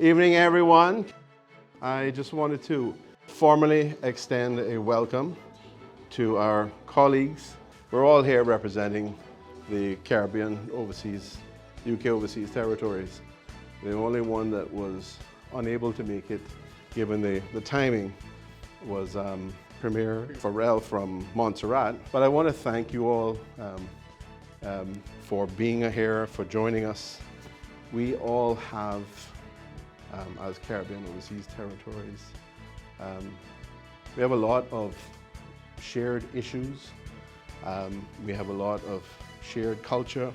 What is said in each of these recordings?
Evening, everyone. I just wanted to formally extend a welcome to our colleagues. We're all here representing the Caribbean overseas, UK overseas territories. The only one that was unable to make it, given the timing, was Premier Farrell from Montserrat. But I want to thank you all for being here, for joining us. We all have, as Caribbean overseas territories, we have a lot of shared issues. We have a lot of shared culture.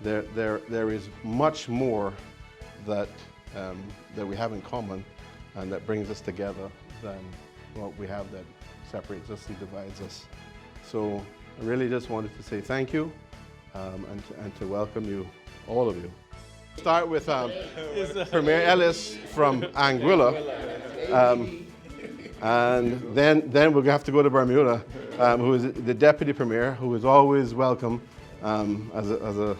There is much more that we have in common and that brings us together than what we have that separates us and divides us. So I really just wanted to say thank you and to welcome you, all of you. Start with Premier Ellis from Anguilla, and then we'll have to go to Bermuda, who is the Deputy Premier, who is always welcome as a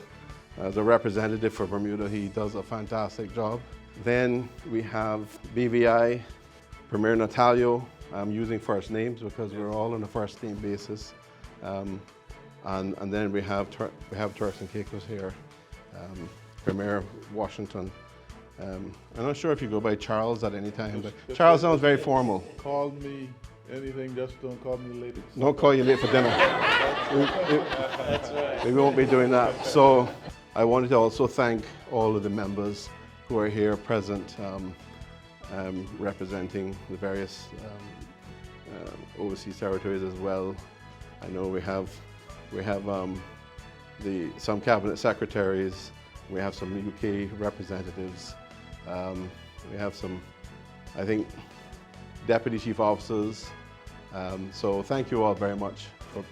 representative for Bermuda. He does a fantastic job. Then we have BVI, Premier Natalio. I'm using first names because we're all on a first name basis. And then we have Turks and Caicos here. Premier Washington. I'm not sure if you go by Charles at any time, but Charles sounds very formal. Call me anything, just don't call me late. Don't call you late for dinner. That's right. We won't be doing that. So I wanted to also thank all of the members who are here present, representing the various overseas territories as well. I know we have some cabinet secretaries. We have some UK representatives. We have some, I think, deputy chief officers. So thank you all very much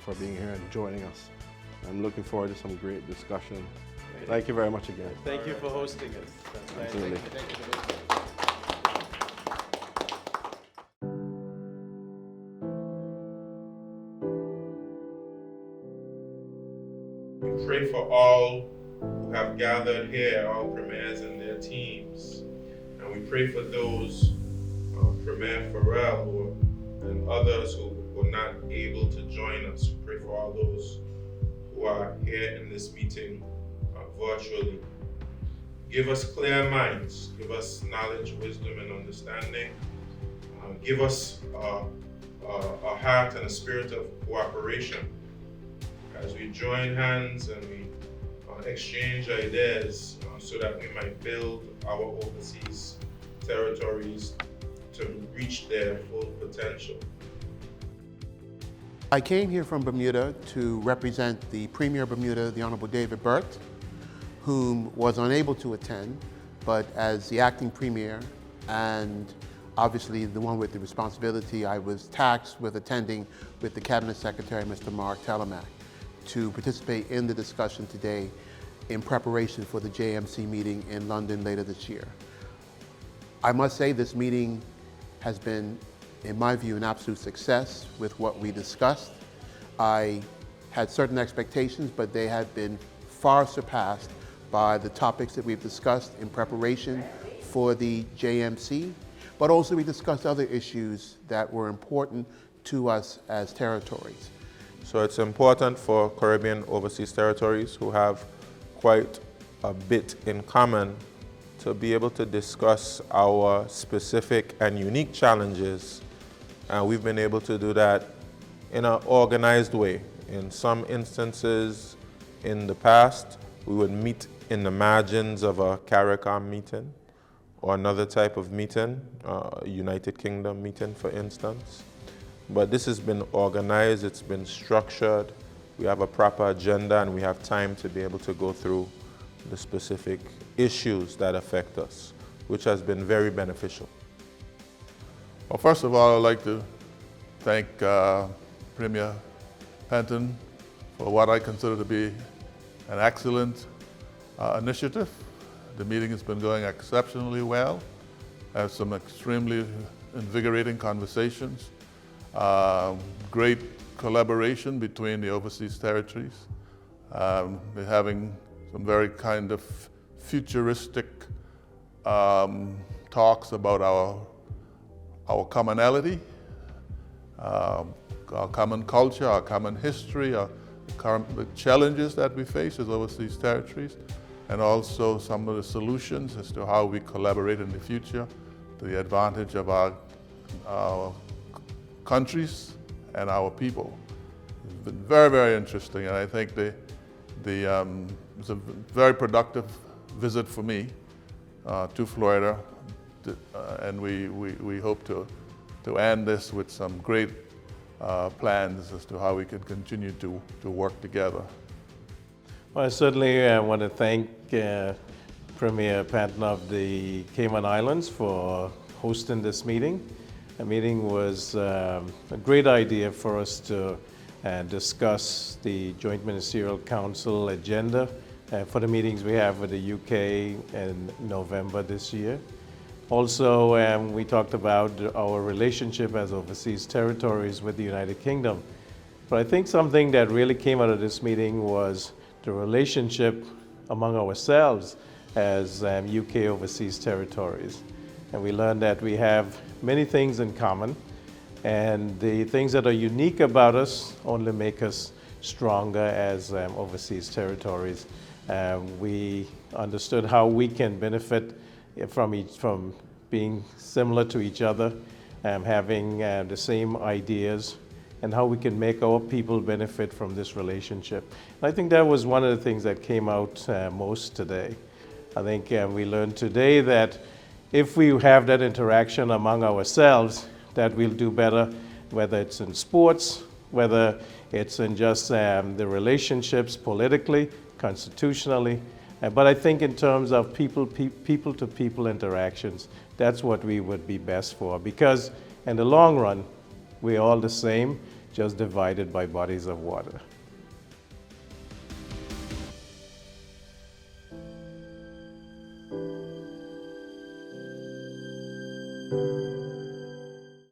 for being here and joining us. I'm looking forward to some great discussion. Thank you very much again. Thank you for hosting us. That's nice. Absolutely. We pray for all who have gathered here, all premiers and their teams. And we pray for those, Premier Farrell and others who were not able to join us. We pray for all those who are here in this meeting virtually. Give us clear minds, give us knowledge, wisdom, and understanding. Give us a heart and a spirit of cooperation as we join hands and we exchange ideas so that we might build our overseas territories to reach their full potential. I came here from Bermuda to represent the Premier of Bermuda, the Honorable David Burt, whom was unable to attend, but as the acting Premier and obviously the one with the responsibility, I was tasked with attending with the Cabinet Secretary, Mr. Mark Telemack, to participate in the discussion today in preparation for the JMC meeting in London later this year. I must say this meeting has been, in my view, an absolute success with what we discussed. I had certain expectations, but they have been far surpassed by the topics that we've discussed in preparation for the JMC, but also we discussed other issues that were important to us as territories. So it's important for Caribbean overseas territories who have quite a bit in common to be able to discuss our specific and unique challenges. And we've been able to do that in an organized way. In some instances in the past, we would meet in the margins of a CARICOM meeting or another type of meeting, United Kingdom meeting, for instance. But this has been organized, it's been structured, we have a proper agenda, and we have time to be able to go through the specific issues that affect us, which has been very beneficial. Well, first of all, I'd like to thank Premier Penton for what I consider to be an excellent initiative. The meeting has been going exceptionally well. I have some extremely invigorating conversations. Great collaboration between the overseas territories. They're having some very kind of futuristic talks about our commonality, our common culture, our common history, the challenges that we face as overseas territories, and also some of the solutions as to how we collaborate in the future to the advantage of our countries and our people. It's been very, very interesting, and I think it was a very productive visit for me to Florida, and we hope to end this with some great plans as to how we can continue to work together. Well, I certainly want to thank Premier Patton of the Cayman Islands for hosting this meeting. The meeting was a great idea for us to discuss the Joint Ministerial Council agenda for the meetings we have with the UK in November this year. Also, we talked about our relationship as overseas territories with the United Kingdom. But I think something that really came out of this meeting was the relationship among ourselves as UK overseas territories. And we learned that we have many things in common, and the things that are unique about us only make us stronger as overseas territories. We understood how we can benefit from being similar to each other, having the same ideas, and how we can make our people benefit from this relationship. And I think that was one of the things that came out most today. I think we learned today that if we have that interaction among ourselves, that we'll do better, whether it's in sports, whether it's in just the relationships politically, constitutionally. But I think in terms of people-to-people interactions, that's what we would be best for, because in the long run, we're all the same, just divided by bodies of water. Thank you.